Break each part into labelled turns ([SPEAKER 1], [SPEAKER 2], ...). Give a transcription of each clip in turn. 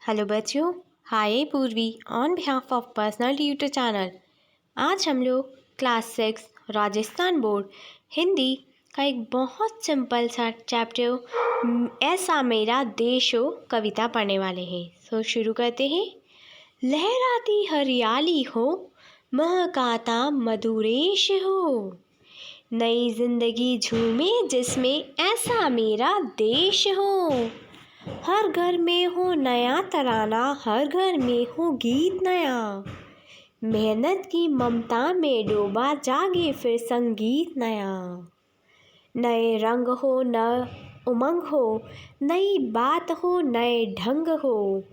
[SPEAKER 1] Hello बच्चों, हाय पूर्वी on behalf of personal tutor channel. आज हम लोग क्लास 6 राजस्थान बोर्ड हिंदी का एक बहुत सिंपल सा चैप्टर ऐसा मेरा देश हो कविता पढ़ने वाले हैं। सो शुरू करते हैं। लहराती हरियाली हो, महकाता मधुरेश हो, नई जिंदगी झूमे जिसमें ऐसा मेरा देश हो। हर घर में हो नया तराना, हर घर में हो गीत नया, मेहनत की ममता में डूबा जागे फिर संगीत नया। नए रंग हो, न उमंग हो, नई बात हो, नए ढंग हो,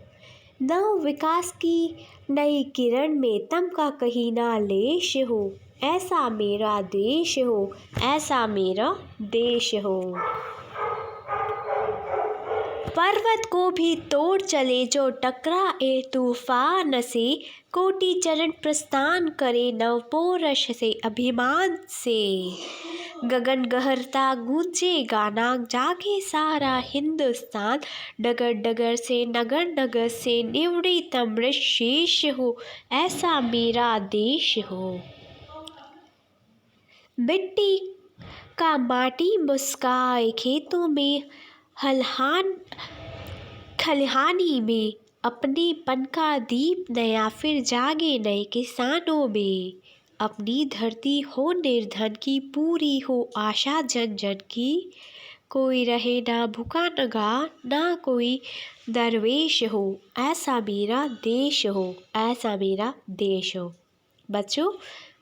[SPEAKER 1] नव विकास की नई किरण में तम का कहीं ना लेश हो। ऐसा मेरा देश हो, ऐसा मेरा देश हो। पर्वत को भी तोड़ चले जो टकराए तूफान से, कोटि चरण प्रस्थान करे नवपोरश से अभिमान से। गगन गहरता गूंजे गाना, जागे सारा हिंदुस्तान, डगर डगर से नगर नगर से निवड़ी तमृत शेष हो। ऐसा मेरा देश हो। मिट्टी का माटी मुस्काए खेतों में, खलिहानी में अपने पन का दीप नया फिर जागे नए किसानों में। अपनी धरती हो निर्धन की, पूरी हो आशा जन जन की, कोई रहे ना भूखा नंगा, ना कोई दरवेश हो। ऐसा मेरा देश हो, ऐसा मेरा देश हो। बच्चों,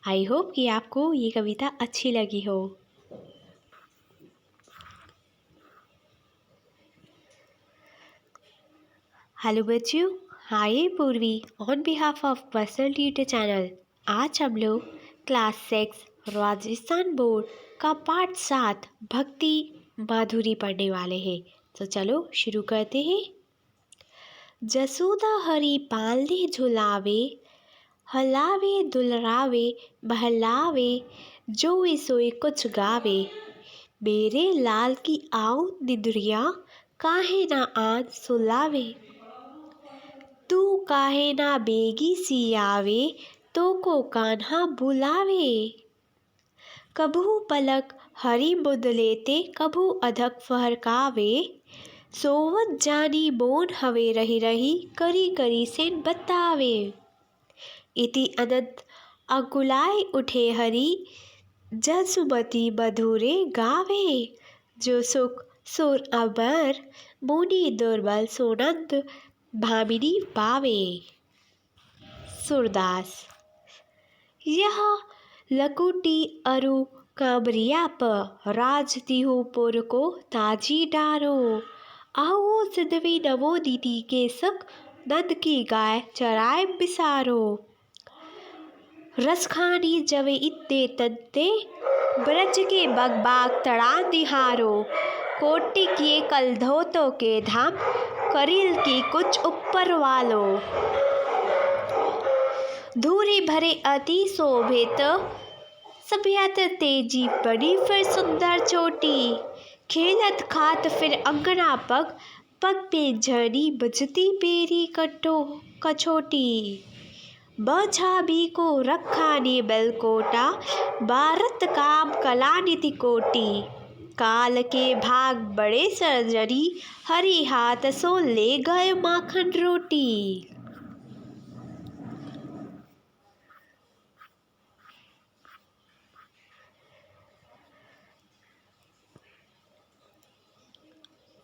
[SPEAKER 1] आई होप कि आपको ये कविता अच्छी लगी हो। हेलो बच्चों, हाय पूर्वी on behalf of personal tutor channel. आज हम लोग क्लास 6 राजस्थान बोर्ड का पाठ 7 भक्ति माधुरी पढ़ने वाले हैं। तो चलो शुरू करते हैं। जसोदा हरी पालने झुलावे, हलावे दुलरावे बहलावे, जोए सोए कुछ गावे। मेरे लाल की आओ निदुरिया, काहे ना आज सुलावे। तू काहे ना बेगी सी आवे, तो को कान्हा बुलावे। कभू पलक हरी मुद लेते, कभू अधक फहरकावे। सोवत जानी मोन हवे रही रही, करी करी से बतावे। इति अनंत अकुलाए उठे हरी, जसुमती मधुरे गावे। जो सुख सुर अमर, मुनि दुर्बल सोनंद भामिनी पावे। सूरदास। यह लकुटी अरु कामरिया प, राजतिहु पुर को ताजी डारो। आओ सिद्धवी नवो दीदी के सक, नंद की गाय चराए बिसारो। रसखानी जवे इत्ते तंते, ब्रज के बगबाग तड़ा निहारो। कोटि किए कल धोतो के धाम, करील की कुछ ऊपर वालो। धूरी भरे अति शोभित, सभ्यत तेजी बड़ी फिर सुंदर चोटी। खेलत खात फिर अंगना पग, पग पे झड़ी बजती बेरी कछोटी। बछाबी को रखा ने बलकोटा, भारत काम कला निति कोटि। काल के भाग बड़े सर्जरी, हरी हाथ सो ले गए माखन रोटी।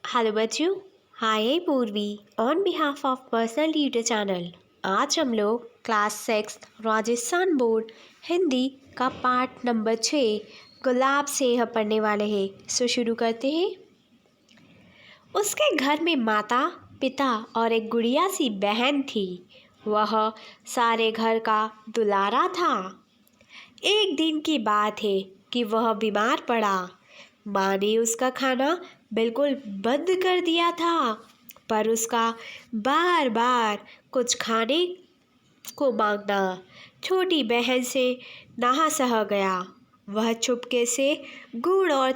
[SPEAKER 1] हेलो बच्चों, हाय पूर्वी on behalf of personal tutor channel. आज हम लोग क्लास 6 राजस्थान बोर्ड हिंदी का पाठ नंबर 6 गुलाब से यह पढ़ने वाले हैं। सो शुरू करते हैं। उसके घर में माता पिता और एक गुड़िया सी बहन थी। वह सारे घर का दुलारा था। एक दिन की बात है कि वह बीमार पड़ा। माँ ने उसका खाना बिल्कुल बंद कर दिया था, पर उसका बार बार कुछ खाने को मांगना छोटी बहन से ना सह गया। वह चुपके से गुड़ और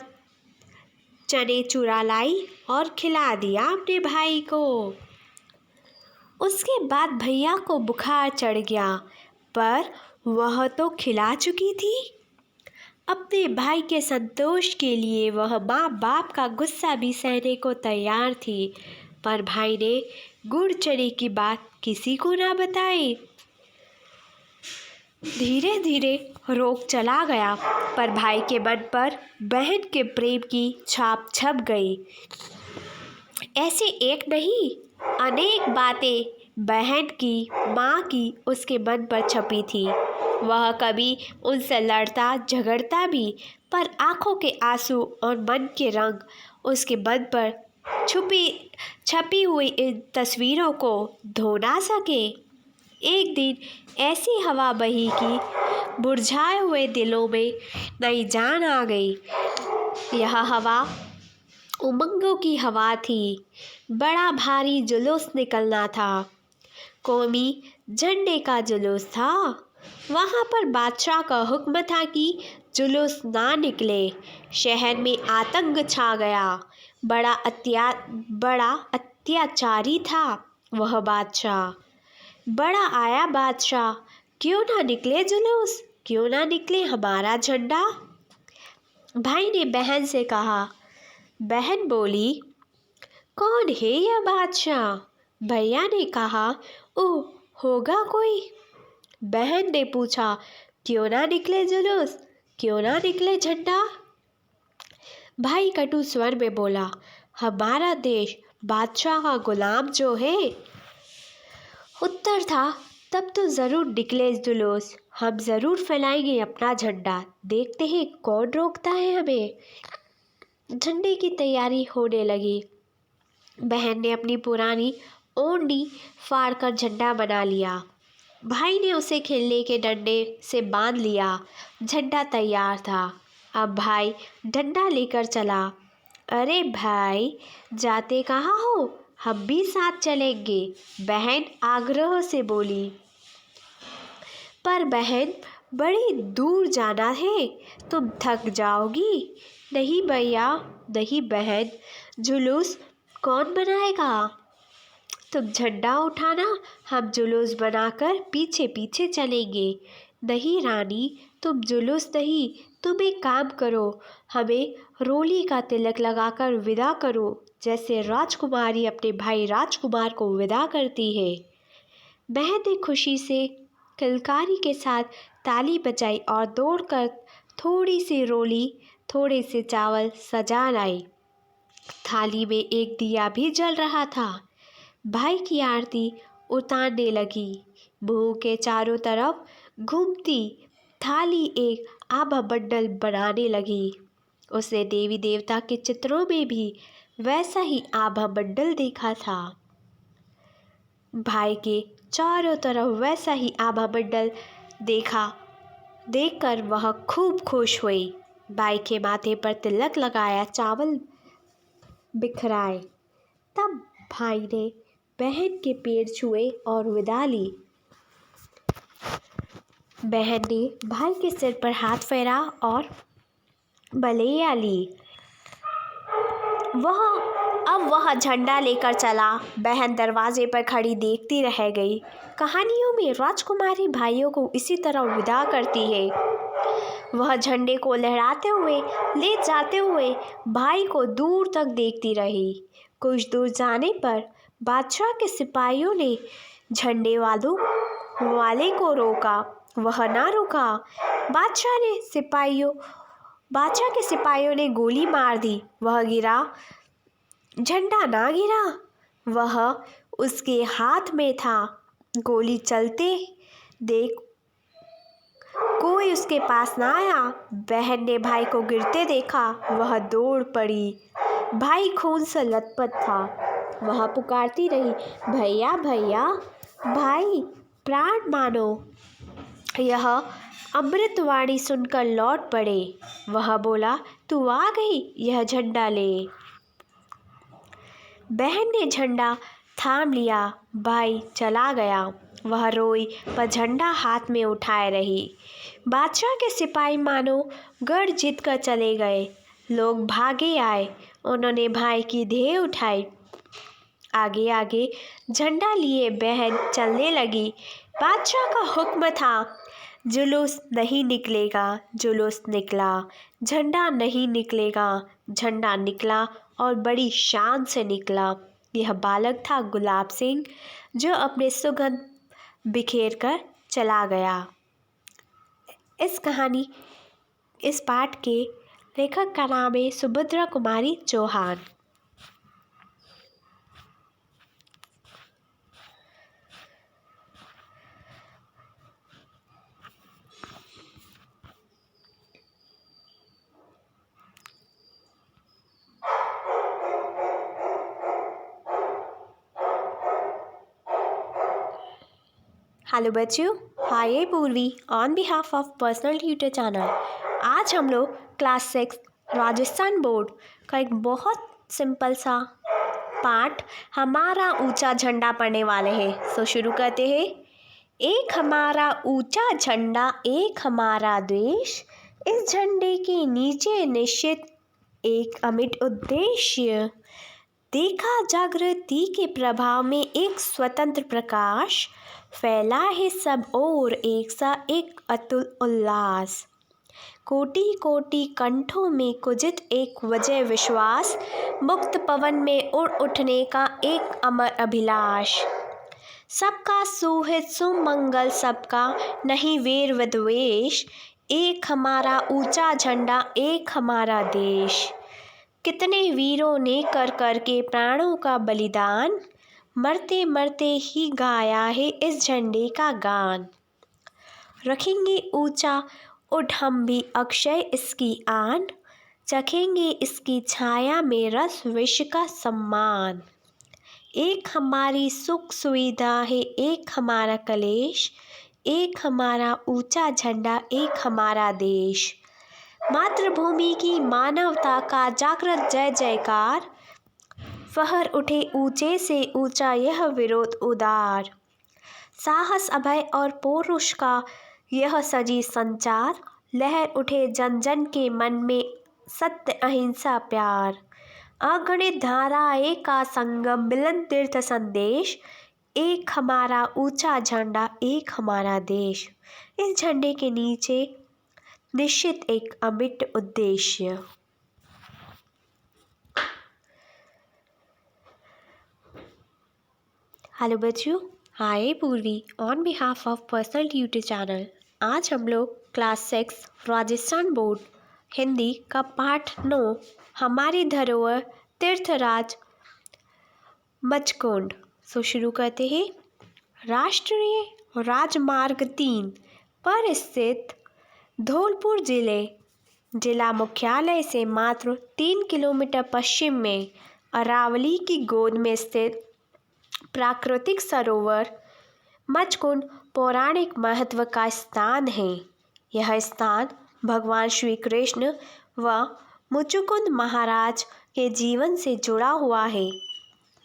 [SPEAKER 1] चने चुरा लाई और खिला दिया अपने भाई को। उसके बाद भैया को बुखार चढ़ गया, पर वह तो खिला चुकी थी। अपने भाई के संतोष के लिए वह माँ बाप का गुस्सा भी सहने को तैयार थी, पर भाई ने गुड़ चने की बात किसी को ना बताई। धीरे धीरे रोग चला गया, पर भाई के मन पर बहन के प्रेम की छाप छप गई। ऐसी एक नहीं, अनेक बातें बहन की, माँ की उसके मन पर छपी थी। वह कभी उनसे लड़ता झगड़ता भी, पर आंखों के आंसू और मन के रंग उसके मन पर छपी हुई इन तस्वीरों को धो ना सके। एक दिन ऐसी हवा बही कि मुरझाए हुए दिलों में नई जान आ गई। यह हवा उमंगों की हवा थी। बड़ा भारी जुलूस निकलना था। कौमी झंडे का जुलूस था। वहाँ पर बादशाह का हुक्म था कि जुलूस ना निकले। शहर में आतंक छा गया। बड़ा अत्याचारी था वह बादशाह। बड़ा आया बादशाह, क्यों ना निकले जुलूस, क्यों ना निकले हमारा झंडा। भाई ने बहन से कहा। बहन बोली, कौन है यह बादशाह? भैया ने कहा, ओह, होगा कोई। बहन ने पूछा, क्यों ना निकले जुलूस, क्यों ना निकले झंडा। भाई कटु स्वर में बोला, हमारा देश बादशाह का गुलाम जो है। उत्तर था, तब तो ज़रूर निकले जुलूस, हम ज़रूर फैलाएंगे अपना झंडा, देखते हैं कौन रोकता है हमें। झंडे की तैयारी होने लगी। बहन ने अपनी पुरानी ओढ़नी फाड़कर झंडा बना लिया। भाई ने उसे खेलने के डंडे से बांध लिया। झंडा तैयार था। अब भाई डंडा लेकर चला। अरे भाई, जाते कहाँ हो? हम भी साथ चलेंगे, बहन आग्रह से बोली। पर बहन, बड़ी दूर जाना है, तुम थक जाओगी। नहीं भैया, नहीं बहन, जुलूस कौन बनाएगा? तुम झंडा उठाना, हम जुलूस बनाकर पीछे पीछे चलेंगे। नहीं रानी, तुम जुलूस नहीं, तुम एक काम करो, हमें रोली का तिलक लगाकर विदा करो, जैसे राजकुमारी अपने भाई राजकुमार को विदा करती है। बहन ने खुशी से किलकारी के साथ ताली बजाई और दौड़कर थोड़ी सी रोली, थोड़े से चावल सजा लाई। थाली में एक दिया भी जल रहा था। भाई की आरती उतारने लगी। मुंह के चारों तरफ घूमती थाली एक आभा मंडल बनाने लगी। उसने देवी देवता के चित्रों में भी वैसा ही आभा मंडल देखा था। भाई के चारों तरफ वैसा ही आभा मंडल देखकर वह खूब खुश हुई। भाई के माथे पर तिलक लगाया, चावल बिखराए। तब भाई ने बहन के पैर छुए और विदा ली। बहन ने भाई के सिर पर हाथ फेरा और बलैया ली। वह झंडा लेकर चला। बहन दरवाजे पर खड़ी देखती रह गई। कहानियों में राजकुमारी भाइयों को इसी तरह विदा करती है। वह झंडे को लहराते हुए ले जाते हुए भाई को दूर तक देखती रही। कुछ दूर जाने पर बादशाह के सिपाहियों ने झंडे वाले को रोका। वह ना रुका। बादशाह के सिपाहियों ने गोली मार दी। वह गिरा, झंडा ना गिरा, वह उसके हाथ में था। गोली चलते देख कोई उसके पास ना आया। बहन ने भाई को गिरते देखा। वह दौड़ पड़ी। भाई खून से लथपथ था। वह पुकारती रही, भैया भैया, भाई प्राण मानो। यह अमृतवाणी सुनकर लौट पड़े। वह बोला, तू आ गई, यह झंडा ले। बहन ने झंडा थाम लिया। भाई चला गया। वह रोई पर झंडा हाथ में उठाए रही। बादशाह के सिपाही मानो गढ़ जीत कर चले गए। लोग भागे आए। उन्होंने भाई की देह उठाई आगे आगे झंडा लिए बहन चलने लगी। बादशाह का हुक्म था, जुलूस नहीं निकलेगा। जुलूस निकला, झंडा नहीं निकलेगा। झंडा निकला और बड़ी शान से निकला। यह बालक था गुलाब सिंह, जो अपने सुगंध बिखेर कर चला गया। इस पाठ के लेखक का नाम है सुभद्रा कुमारी चौहान। हेलो बच्चों, हाय पूर्वी on behalf of personal tutor channel. आज हम लोग क्लास 6 राजस्थान बोर्ड का एक बहुत सिंपल सा पाठ हमारा ऊंचा झंडा पढ़ने वाले हैं। सो शुरू करते हैं। एक हमारा ऊंचा झंडा, एक हमारा देश, इस झंडे के नीचे निश्चित एक अमिट उद्देश्य। देखा जागृति के प्रभाव में एक स्वतंत्र प्रकाश, फैला है सब ओर एक सा एक अतुल उल्लास। कोटि कोटि कंठों में कुजित एक वजह विश्वास, मुक्त पवन में उड़ उठने का एक अमर अभिलाष। सबका सुहित सुमंगल, सबका नहीं वेर विद्वेष, एक हमारा ऊंचा झंडा, एक हमारा देश। कितने वीरों ने कर कर के प्राणों का बलिदान, मरते मरते ही गाया है इस झंडे का गान। रखेंगे ऊंचा उठ हम भी अक्षय इसकी आन, चखेंगे इसकी छाया में रस विश्व का सम्मान। एक हमारी सुख सुविधा है, एक हमारा कलेश, एक हमारा ऊंचा झंडा, एक हमारा देश। मातृभूमि की मानवता का जागृत जय जयकार, फहर उठे ऊंचे से ऊंचा यह विरोध उदार। साहस अभय और पौरुष का यह सजी संचार, लहर उठे जन जन के मन में सत्य अहिंसा प्यार। अगणित धाराएं का संगम मिलन तीर्थ संदेश, एक हमारा ऊंचा झंडा, एक हमारा देश। इस झंडे के नीचे निश्चित एक अमिट उद्देश्य। हेलो बच्चों, हाय पूर्वी on behalf of personal tutor channel. आज हम लोग क्लास 6 राजस्थान बोर्ड हिंदी का पाठ 9 हमारी धरोहर तीर्थराज मचकुंड। सो शुरू करते हैं। राष्ट्रीय राजमार्ग 3 पर स्थित धौलपुर जिला मुख्यालय से मात्र 3 किलोमीटर पश्चिम में अरावली की गोद में स्थित प्राकृतिक सरोवर मचकुंड पौराणिक महत्व का स्थान है। यह स्थान भगवान श्री कृष्ण व मुचुकुंद महाराज के जीवन से जुड़ा हुआ है।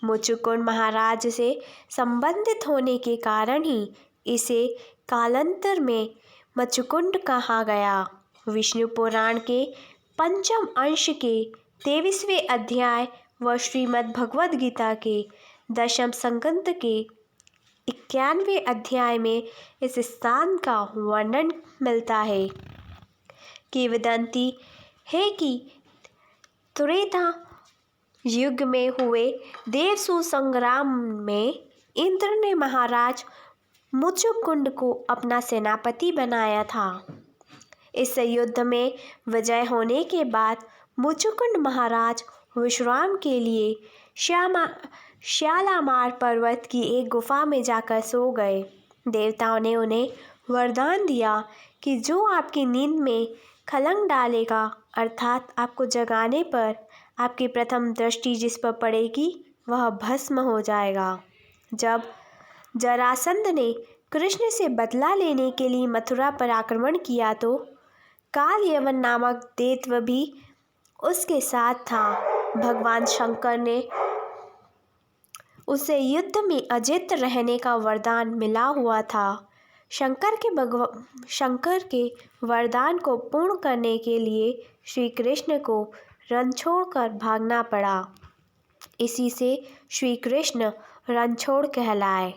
[SPEAKER 1] मुचुकुंद महाराज से संबंधित होने के कारण ही इसे कालांतर में मचकुंड कहा गया। विष्णु पुराण के पंचम अंश के 23वें अध्याय व श्रीमद् भगवद गीता के दशम स्कंद के 91वें अध्याय में इस स्थान का वर्णन मिलता है। किंवदंती है कि त्रेता युग में हुए देवसु संग्राम में इंद्र ने महाराज मुचुकुंद को अपना सेनापति बनाया था। इस युद्ध में विजय होने के बाद मुचुकुंद महाराज विश्राम के लिए श्यालामार पर्वत की एक गुफा में जाकर सो गए। देवताओं ने उन्हें वरदान दिया कि जो आपकी नींद में खलंग डालेगा, अर्थात आपको जगाने पर आपकी प्रथम दृष्टि जिस पर पड़ेगी वह भस्म हो जाएगा। जब जरासंध ने कृष्ण से बदला लेने के लिए मथुरा पर आक्रमण किया तो काल यवन नामक दैत्य भी उसके साथ था। भगवान शंकर ने उसे युद्ध में अजित रहने का वरदान मिला हुआ था। शंकर के वरदान को पूर्ण करने के लिए श्री कृष्ण को रण छोड़कर भागना पड़ा। इसी से श्री कृष्ण रणछोड़ कहलाए।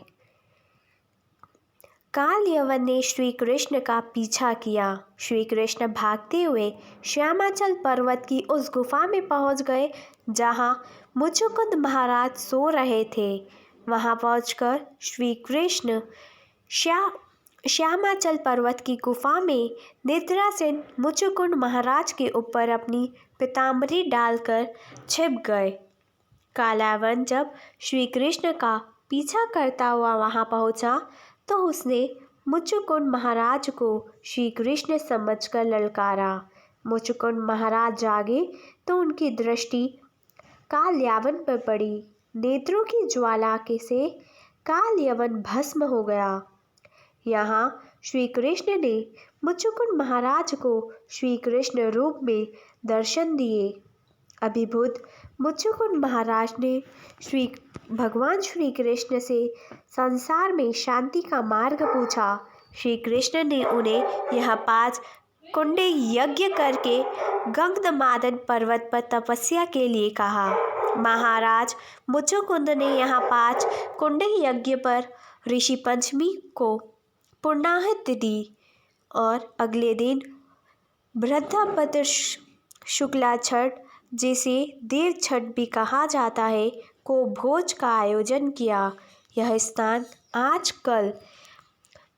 [SPEAKER 1] काल यवन ने श्री कृष्ण का पीछा किया। श्री कृष्ण भागते हुए श्यामाचल पर्वत की उस गुफा में पहुंच गए जहां मुचुकुंद महाराज सो रहे थे। वहां पहुंचकर श्री कृष्ण श्यामाचल पर्वत की गुफा में निद्रासीन मुचुकुंद महाराज के ऊपर अपनी पीताम्बरी डालकर छिप गए। कालावन जब श्री कृष्ण का पीछा करता हुआ वहां पहुंचा तो उसने मुचुकुंद महाराज को श्री कृष्ण समझकर ललकारा। मुचुकुंद महाराज जागे तो उनकी दृष्टि काल यवन पर पड़ी। नेत्रों की ज्वाला के से काल यवन भस्म हो गया। यहाँ श्री कृष्ण ने मुचुकुंद महाराज को श्री कृष्ण रूप में दर्शन दिए। अभिभूत मुचुकुंद महाराज ने भगवान श्री कृष्ण से संसार में शांति का मार्ग पूछा। श्री कृष्ण ने उन्हें यह 5 कुंडे यज्ञ करके गंधमादन पर्वत पर तपस्या के लिए कहा। महाराज मुचुकुंद ने यहाँ 5 कुंडे यज्ञ पर ऋषि पंचमी को पूर्णाहुति दी और अगले दिन भाद्रपद शुक्ला छठ, जिसे देव छठ भी कहा जाता है, को भोज का आयोजन किया। यह स्थान आजकल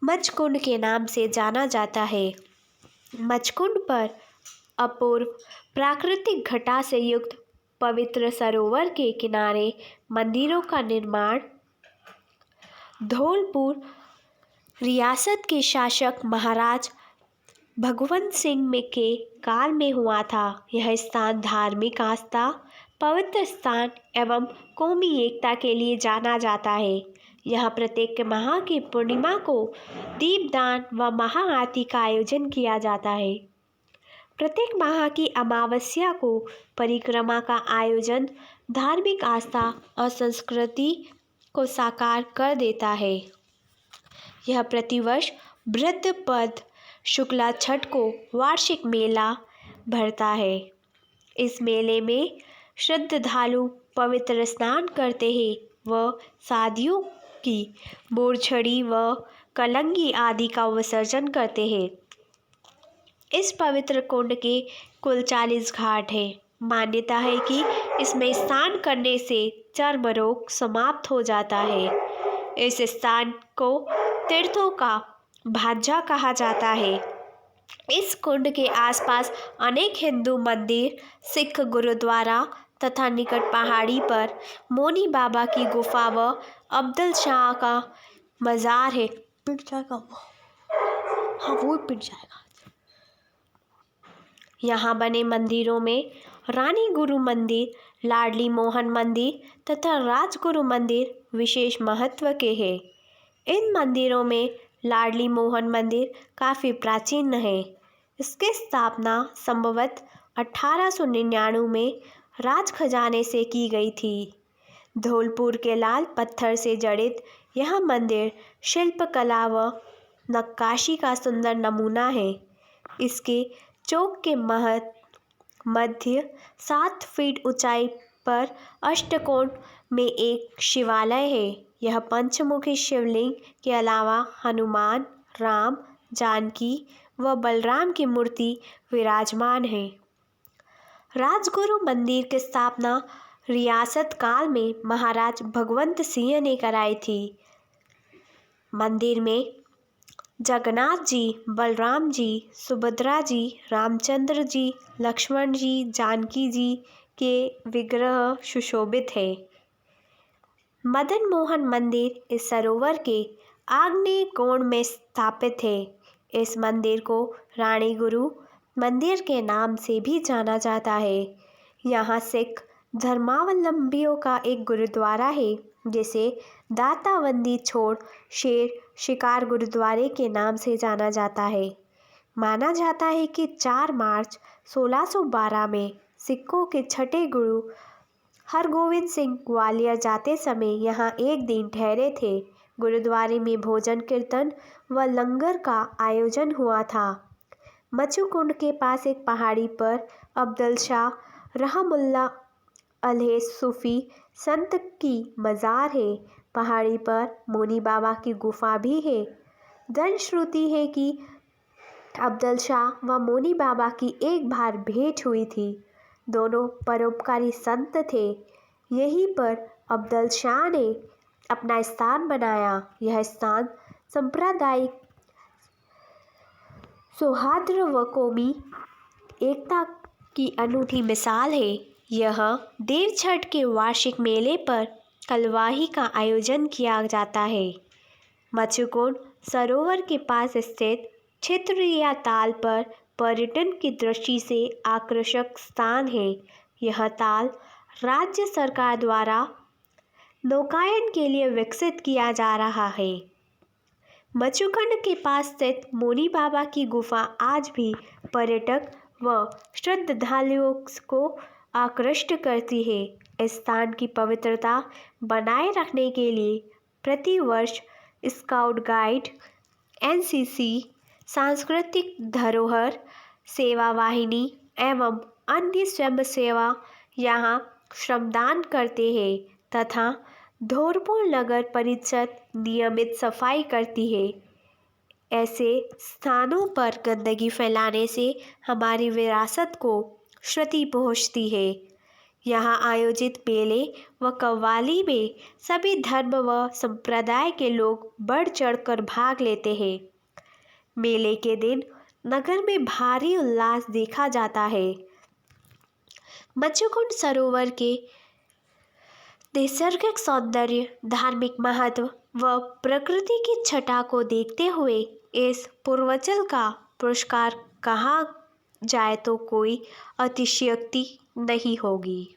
[SPEAKER 1] मचकुंड के नाम से जाना जाता है। मचकुंड पर अपूर्व प्राकृतिक घटा से युक्त पवित्र सरोवर के किनारे मंदिरों का निर्माण धौलपुर रियासत के शासक महाराज भगवंत सिंह के काल में हुआ था। यह स्थान धार्मिक आस्था, पवित्र स्थान एवं कौमी एकता के लिए जाना जाता है। यहाँ प्रत्येक माह की पूर्णिमा को दीपदान व महाआरती का आयोजन किया जाता है। प्रत्येक माह की अमावस्या को परिक्रमा का आयोजन धार्मिक आस्था और संस्कृति को साकार कर देता है। यह प्रतिवर्ष भाद्रपद शुक्ला छठ को वार्षिक मेला भरता है। इस मेले में श्रद्धालु पवित्र स्नान करते हैं व शादियों की बोरछड़ी व कलंगी आदि का विसर्जन करते हैं। इस पवित्र कुंड के कुल 40 घाट हैं। मान्यता है कि इसमें स्नान करने से चर्म रोग समाप्त हो जाता है। इस स्थान को तीर्थों का भांजा कहा जाता है। इस कुंड के आसपास अनेक हिंदू मंदिर, सिख गुरुद्वारा तथा निकट पहाड़ी पर मोनी बाबा की गुफा व अब्दुल शाह का मज़ार है। पिट जाएगा वो, हाँ वो पिट जाएगा। यहाँ बने मंदिरों में रानी गुरु मंदिर, लाडली मोहन मंदिर तथा राजगुरु मंदिर विशेष महत्व के हैं। इन मंदिरों में लाडली मोहन मंदिर काफ़ी प्राचीन है। इसकी स्थापना संभवतः 1899 में राज खजाने से की गई थी। धौलपुर के लाल पत्थर से जड़ित यह मंदिर शिल्पकला व नक्काशी का सुंदर नमूना है। इसके चौक के मध्य 7 फीट ऊंचाई पर अष्टकोण में एक शिवालय है। यह पंचमुखी शिवलिंग के अलावा हनुमान, राम, जानकी व बलराम की मूर्ति विराजमान है। राजगुरु मंदिर की स्थापना रियासत काल में महाराज भगवंत सिंह ने कराई थी। मंदिर में जगन्नाथ जी, बलराम जी, सुभद्रा जी, रामचंद्र जी, लक्ष्मण जी, जानकी जी के विग्रह सुशोभित है। मदन मोहन मंदिर इस सरोवर के आग्नेय कोण में स्थापित है। इस मंदिर को रानी गुरु मंदिर के नाम से भी जाना जाता है। यहाँ सिख धर्मावलंबियों का एक गुरुद्वारा है, जिसे दाताबंदी छोड़ शेर शिकार गुरुद्वारे के नाम से जाना जाता है। माना जाता है कि 4 मार्च 1612 में सिखों के छठे गुरु हरगोविंद सिंह ग्वालियर जाते समय यहाँ एक दिन ठहरे थे। गुरुद्वारे में भोजन कीर्तन व लंगर का आयोजन हुआ था। मचुकुंड के पास एक पहाड़ी पर अब्दुल शाह रहमुल्ला अल्हे सूफी संत की मज़ार है। पहाड़ी पर मोनी बाबा की गुफा भी है। जनश्रुति है कि अफजल शाह व मोनी बाबा की एक बार भेंट हुई थी। दोनों परोपकारी संत थे। यहीं पर अफजल शाह ने अपना स्थान बनाया। यह स्थान सांप्रदायिक सौहार्द व कौमी एकता की अनूठी मिसाल है। यह देव छठ के वार्षिक मेले पर कलवाही का आयोजन किया जाता है। मच्छकुंड सरोवर के पास स्थित क्षेत्रीय ताल पर पर्यटन की दृष्टि से आकर्षक स्थान है। यह ताल राज्य सरकार द्वारा नौकायन के लिए विकसित किया जा रहा है। मच्छकुंड के पास स्थित मोनी बाबा की गुफा आज भी पर्यटक व श्रद्धालुओं को आकृष्ट करती है। इस स्थान की पवित्रता बनाए रखने के लिए प्रतिवर्ष स्काउट गाइड, एनसीसी, सांस्कृतिक धरोहर सेवा वाहिनी एवं अन्य स्वयंसेवा यहाँ श्रमदान करते हैं तथा धौरपुर नगर परिषद नियमित सफाई करती है। ऐसे स्थानों पर गंदगी फैलाने से हमारी विरासत को क्षति पहुँचती है। यहाँ आयोजित मेले व कव्वाली में सभी धर्म व संप्रदाय के लोग बढ़ चढ़कर भाग लेते हैं। मेले के दिन नगर में भारी उल्लास देखा जाता है। मच्छकुंड सरोवर के नैसर्गिक सौंदर्य, धार्मिक महत्व व प्रकृति की छटा को देखते हुए इस पूर्वांचल का पुरस्कार कहा जाए तो कोई अतिशयोक्ति नहीं होगी।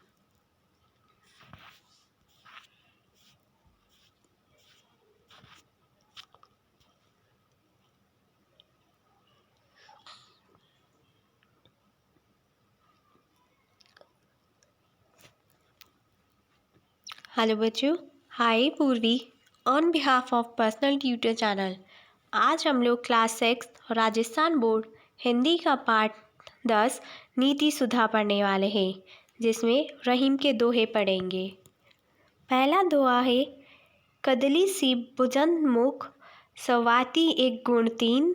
[SPEAKER 1] हेलो बच्चों, हाय पूर्वी on behalf of personal tutor channel. आज हम लोग क्लास 6 राजस्थान बोर्ड हिंदी का पाठ 10 नीति सुधा पढ़ने वाले हैं, जिसमें रहीम के दोहे पढ़ेंगे। पहला दोहा है, कदली सी बुजंद मुख सवाती एक गुण तीन,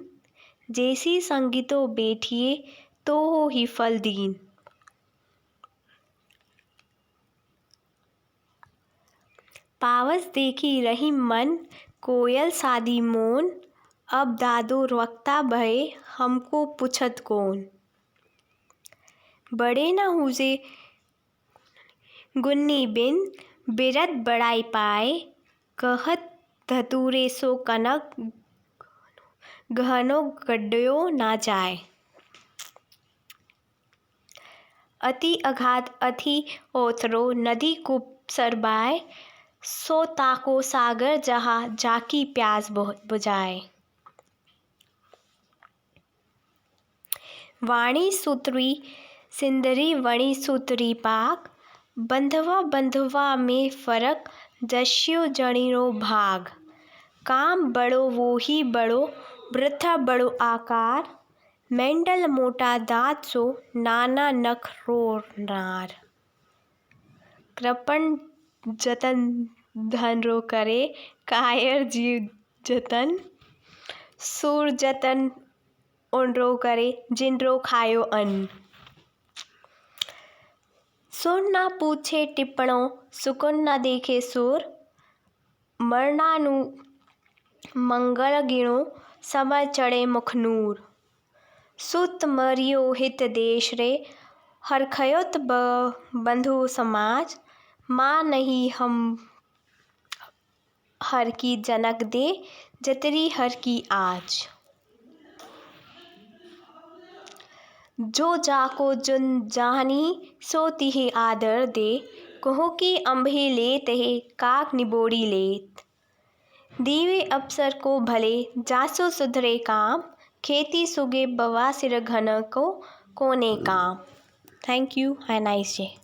[SPEAKER 1] जैसी संगीतो बैठिए तो हो ही फल दीन। पावस देखी रही मन कोयल सादी मोन, अब दादो वक्ता भये हमको पुछत कौन। बड़े न हुजे गुन्नी बिन बिरत बड़ाई पाए, कहत धतूरे सो कनक गहनो गड्यो ना जाए। अति अघात अति ओथरो नदी कूप सरबाए, सो ताको सागर जहाँ जाकी प्यास बुझाए। वाणी सूत्री सिंदरी वणी सूत्री पाक, बंधवा बंधवा में फर्क जस्यो जणिरो भाग। काम बड़ो वो ही बड़ो वृथा बड़ो आकार, मेंढल मोटा दांत सो नाना नख रो नार। कृपण जतन धन रो करे, कायर जीव जतन, सूर जतन उन रो करे जिन रो खायो अन्न। सुर ना पूछे टिप्पणों सुकुन ना देखे सुर, मरणानु मंगल गिणो समय चढ़े मुख नूर। सुत मरियो हित देश रे, हरखयोत बंधु समाज, माँ नहीं हम हर की जनक दे, जतरी हर की आज। जो जाको जुन जानी सो तिहि आदर दे, कहो की अम्भे लेत है काक निबोड़ी लेत। दीवे अफसर को भले जासो सुधरे काम, खेती सुगे बवासिर घन को कोने काम। Thank you, have a nice day.